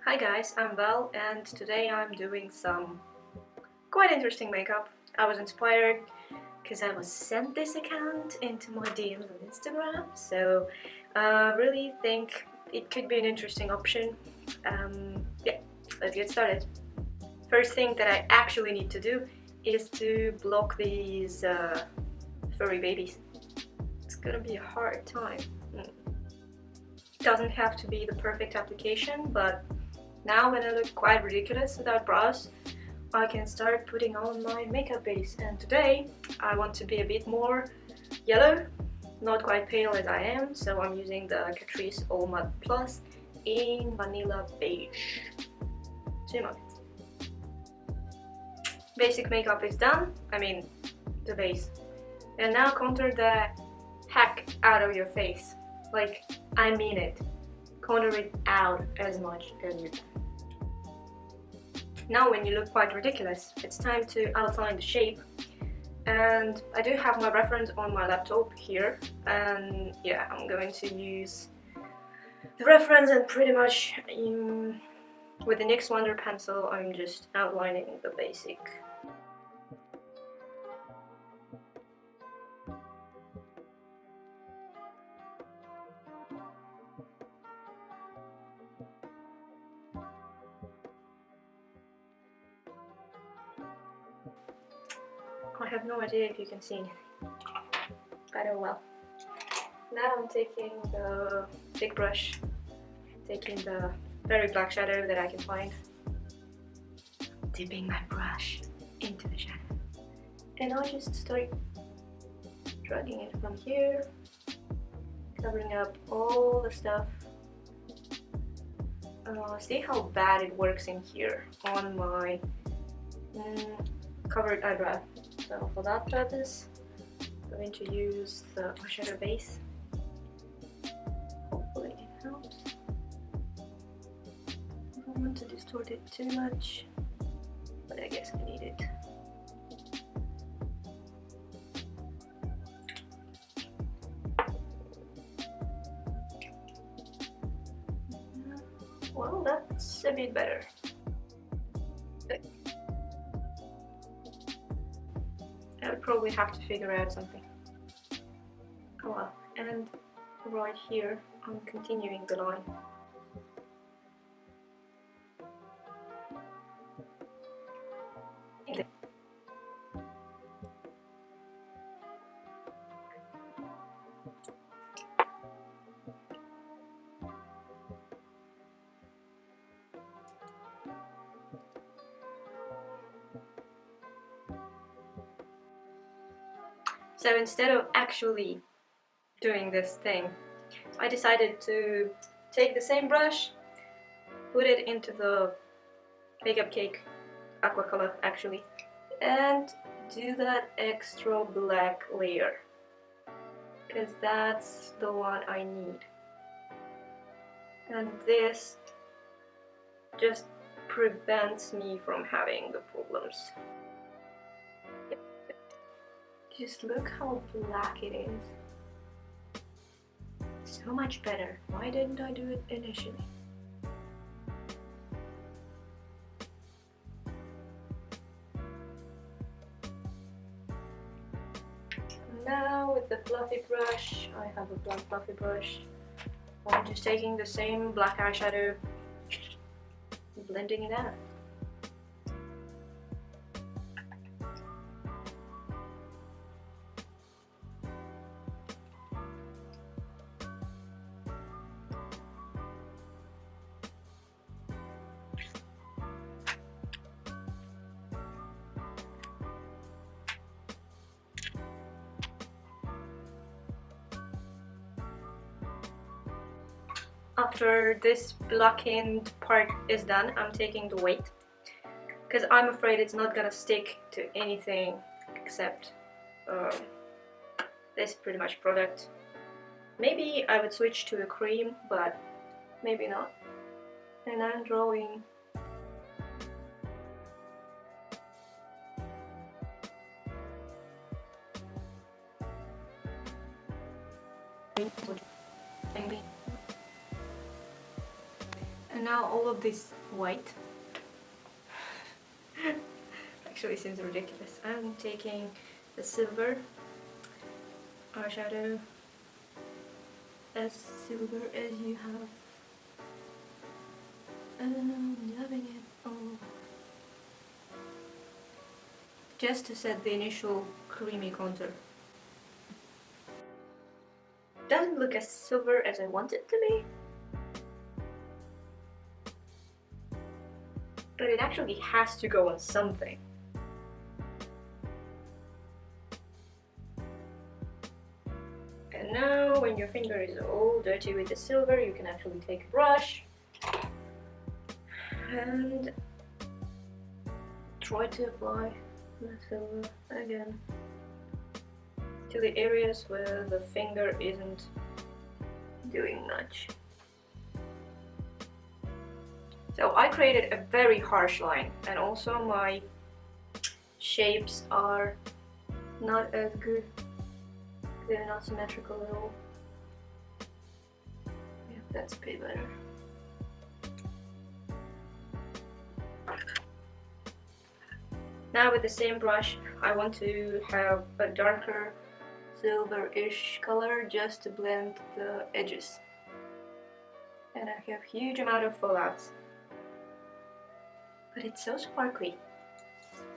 Hi guys, I'm Val and today I'm doing some quite interesting makeup. I was inspired because I was sent this account into my DMs on Instagram, so I really think it could be an interesting option. Yeah, let's get started. First thing that I actually need to do is to block these furry babies. It's gonna be a hard time. It doesn't have to be the perfect application, but now when I look quite ridiculous without brows, I can start putting on my makeup base. And today I want to be a bit more yellow, not quite pale as I am, so I'm using the Catrice All Matte Plus in Vanilla Beige. 2 moments. Basic makeup is done, I mean the base. And now contour the heck out of your face. Like, I mean it. Contour it out as much as you can. Now when you look quite ridiculous, it's time to outline the shape. And I do have my reference on my laptop here, and yeah, I'm going to use the reference, and pretty much with the NYX Wonder pencil I'm just outlining the basic. I have no idea if you can see anything, but oh well. Now I'm taking the big brush, taking the very black shadow that I can find, dipping my brush into the shadow, and I'll just start dragging it from here, covering up all the stuff. See how bad it works in here on my covered eyebrow. So for that purpose, I'm going to use the eyeshadow base. Hopefully it helps. I don't want to distort it too much, but I guess I need it. Well, that's a bit better. I would probably have to figure out something. Oh well, and right here I'm continuing the line. So instead of actually doing this thing, I decided to take the same brush, put it into the Makeup Cake aqua color actually, and do that extra black layer, because that's the one I need. And this just prevents me from having the problems. Just look how black it is. So much better. Why didn't I do it initially? Now with the fluffy brush, I have a black fluffy brush. I'm just taking the same black eyeshadow, blending it out. After this blackened part is done, I'm taking the weight, because I'm afraid it's not gonna stick to anything except this pretty much product. Maybe I would switch to a cream, but maybe not. And I'm drawing And now all of this white actually seems ridiculous. I'm taking the silver eyeshadow, as silver as you have, and I'm dabbing it all just to set the initial creamy contour. Doesn't look as silver as I want it to be, but it actually has to go on something. And now when your finger is all dirty with the silver, you can actually take a brush and try to apply the silver again to the areas where the finger isn't doing much. So I created a very harsh line, and also my shapes are not as good. They're not symmetrical at all. Yeah, that's way better. Now with the same brush, I want to have a darker silver-ish color just to blend the edges. And I have huge amount of fallouts. But it's so sparkly.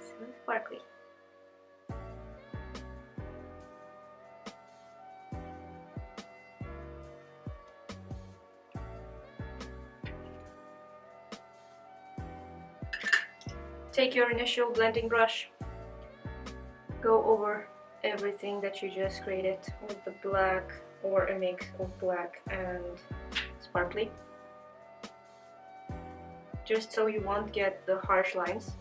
So sparkly. Take your initial blending brush, go over everything that you just created with the black or a mix of black and sparkly, just so you won't get the harsh lines,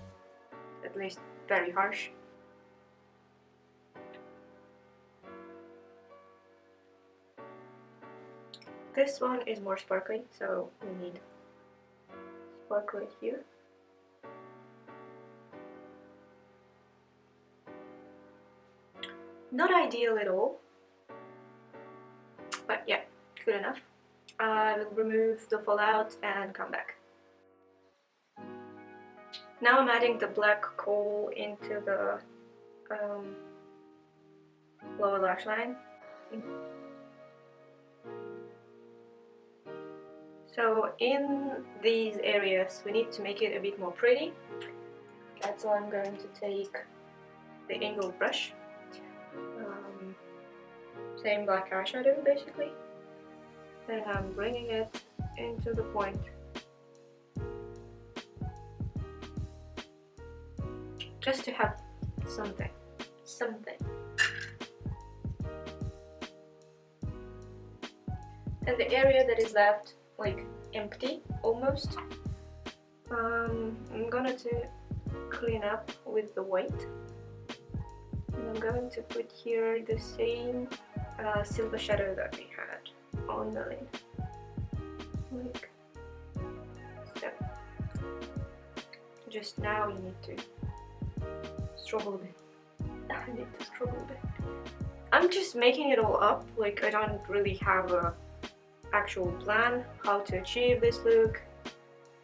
at least very harsh. This one is more sparkly, so we need sparkle right here. Not ideal at all, but yeah, good enough. I will remove the fallout and come back. Now I'm adding the black coal into the lower lash line. So in these areas we need to make it a bit more pretty. That's why I'm going to take the angled brush. Same black eyeshadow basically, and I'm bringing it into the point. Just to have something. And the area that is left like empty almost, I'm gonna clean up with the white. And I'm going to put here the same silver shadow that we had on the lid, like so. Just now you need to struggle a bit. I need to struggle a bit. I'm just making it all up, like I don't really have a actual plan how to achieve this look.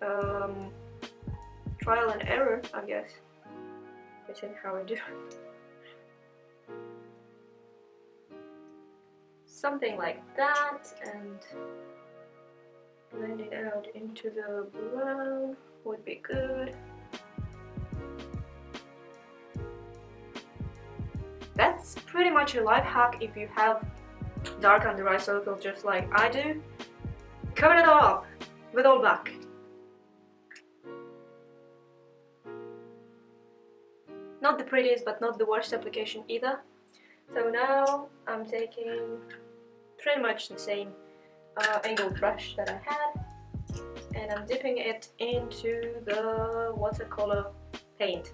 Trial and error, I guess. That's how I do it. Something like that, and blend it out into the brown would be good. That's pretty much a life hack if you have dark under eye circle just like I do. Cover it all up with all black. Not the prettiest but not the worst application either. So now I'm taking pretty much the same angled brush that I had, and I'm dipping it into the watercolor paint.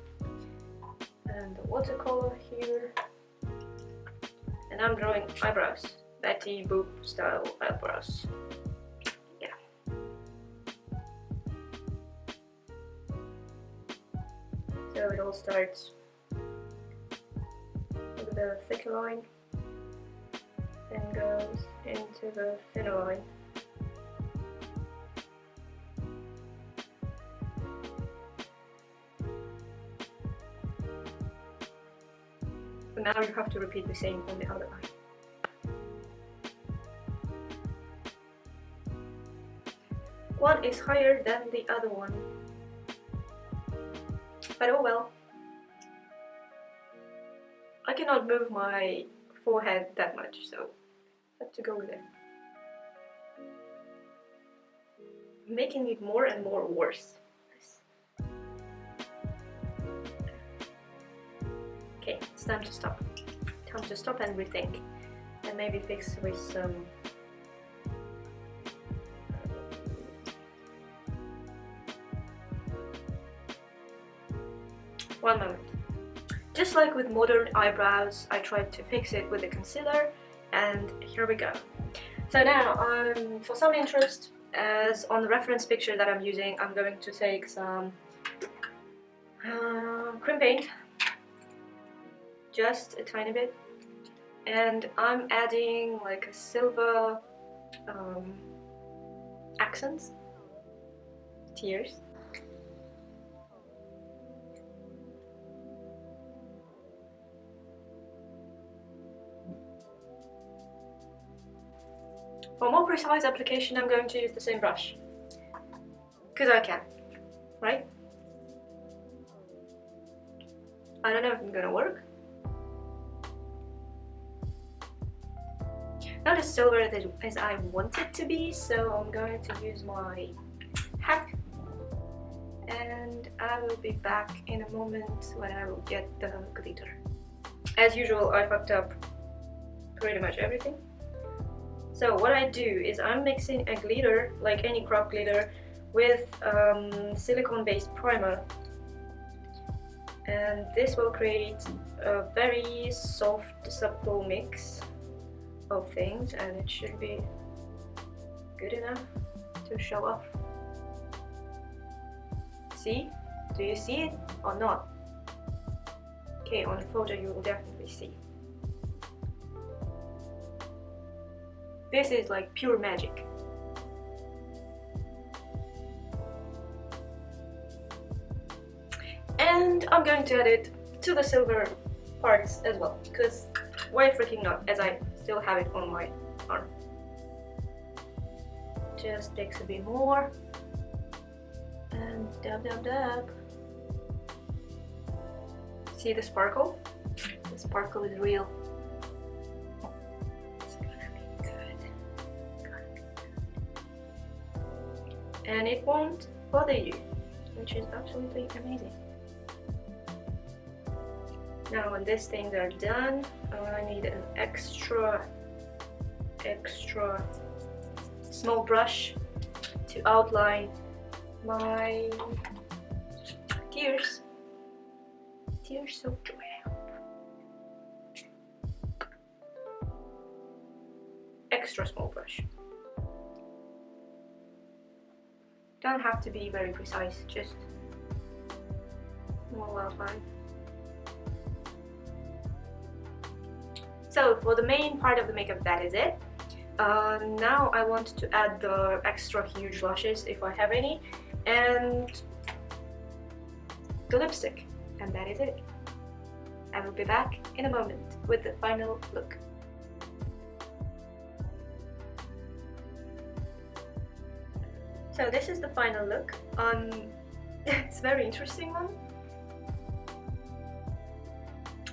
And the watercolor here, and I'm drawing eyebrows, Betty Boop style eyebrows. Yeah. So it all starts with the thicker line and goes into the thinner line. now you have to repeat the same on the other eye. One is higher than the other one, but oh well. I cannot move my forehead that much, so I have to go with it. Making it more and more worse. Okay, it's time to stop. Time to stop and rethink, and maybe fix with some one moment. Just like with modern eyebrows, I tried to fix it with a concealer, and here we go. So now, for some interest, as on the reference picture that I'm using, I'm going to take some cream paint, just a tiny bit, and I'm adding like a silver accents, tears. For more precise application, I'm going to use the same brush, because I can, right? I don't know if it's gonna work. Not as silver as I want it to be, so I'm going to use my hack, and I will be back in a moment when I will get the glitter. As usual, I fucked up pretty much everything. So what I do is I'm mixing a glitter, like any crop glitter, with silicone-based primer, and this will create a very soft, subtle mix of things, and it should be good enough to show off. See? Do you see it or not? Okay, on the photo you will definitely see. This is like pure magic. And I'm going to add it to the silver parts as well, because why freaking not, as I still have it on my arm. Just takes a bit more, and dab dab dab. See the sparkle? The sparkle is real. And it won't bother you, which is absolutely amazing. Now when these things are done, I need an extra small brush to outline my tears of joy. Extra small brush. Don't have to be very precise, just small outline. So for the main part of the makeup, that is it. Now I want to add the extra huge lashes, if I have any, and the lipstick, and that is it. I will be back in a moment with the final look. So this is the final look. It's a very interesting one.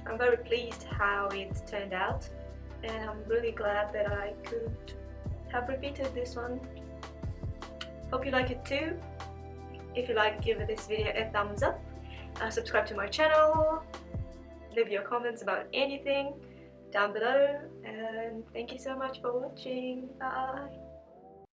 I'm very pleased how it turned out, and I'm really glad that I could have repeated this one. Hope you like it too. If you like, give this video a thumbs up, subscribe to my channel, leave your comments about anything down below, and thank you so much for watching. Bye!